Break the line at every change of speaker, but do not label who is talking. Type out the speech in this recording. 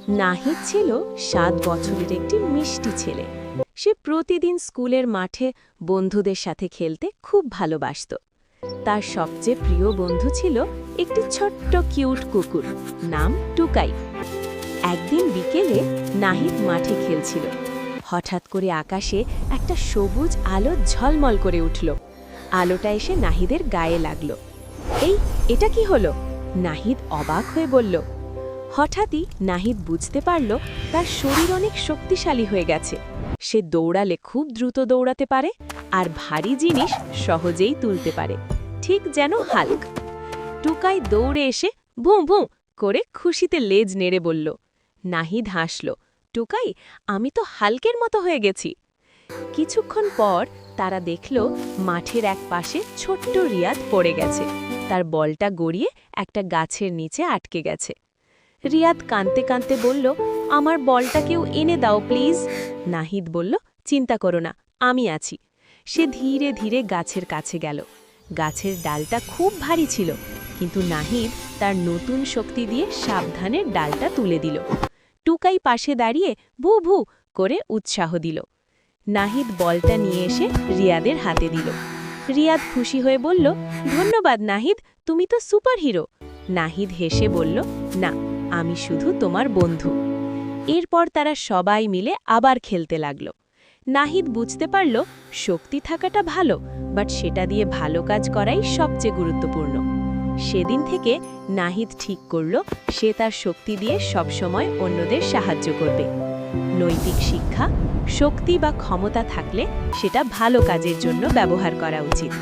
নাহিদ ছিল 7 বছরের একটি মিষ্টি ছেলে। সে প্রতিদিন স্কুলের মাঠে বন্ধুদের সাথে খেলতে খুব ভালোবাসত। তার সবচেয়ে প্রিয় বন্ধু ছিল একটি ছোট্ট কিউট কুকুর, নাম টুকাই। একদিন বিকেলে নাহিদ মাঠে খেলছিল। হঠাৎ করে আকাশে একটা সবুজ আলো ঝলমল করে উঠল। আলোটা এসে নাহিদের গায়ে লাগল। এটা কি হলো? নাহিদ অবাক হয়ে বলল। হঠাৎই নাহিদ বুঝতে পারল তার শরীর অনেক শক্তিশালী হয়ে গেছে। সে দৌড়ালে খুব দ্রুত দৌড়াতে পারে আর ভারী জিনিস সহজেই তুলতে পারে, ঠিক যেন হাল্ক। টুকাই দৌড়ে এসে ভুঁ ভুঁ করে খুশিতে লেজ নেড়ে বলল। নাহিদ হাসল। টুকাই, আমি তো হাল্কের মতো হয়ে গেছি। কিছুক্ষণ পর তারা দেখল মাঠের এক পাশে ছোট্ট রিয়াদ পড়ে গেছে। তার বলটা গড়িয়ে একটা গাছের নিচে আটকে গেছে। রিয়াদ কাঁদতে কাঁদতে বলল, আমার বলটা কেউ এনে দাও প্লিজ। নাহিদ বলল, চিন্তা করো না, আমি আছি। সে ধীরে ধীরে গাছের কাছে গেল। গাছের ডালটা খুব ভারী ছিল, কিন্তু নাহিদ তার নতুন শক্তি দিয়ে সাবধানে ডালটা তুলে দিল। টুকাই পাশে দাঁড়িয়ে ভু ভু করে উৎসাহ দিল। নাহিদ বলটা নিয়ে এসে রিয়াদের হাতে দিল। রিয়াদ খুশি হয়ে বলল, ধন্যবাদ নাহিদ, তুমি তো সুপারহিরো। নাহিদ হেসে বলল, না, আমি শুধু তোমার বন্ধু। এরপর তারা সবাই মিলে আবার খেলতে লাগল। নাহিদ বুঝতে পারল শক্তি থাকাটা ভালো, বাট সেটা দিয়ে ভালো কাজ করাই সবচেয়ে গুরুত্বপূর্ণ। সেদিন থেকে নাহিদ ঠিক করল সে তার শক্তি দিয়ে সবসময় অন্যদের সাহায্য করবে। নৈতিক শিক্ষা: শক্তি বা ক্ষমতা থাকলে সেটা ভালো কাজের জন্য ব্যবহার করা উচিত।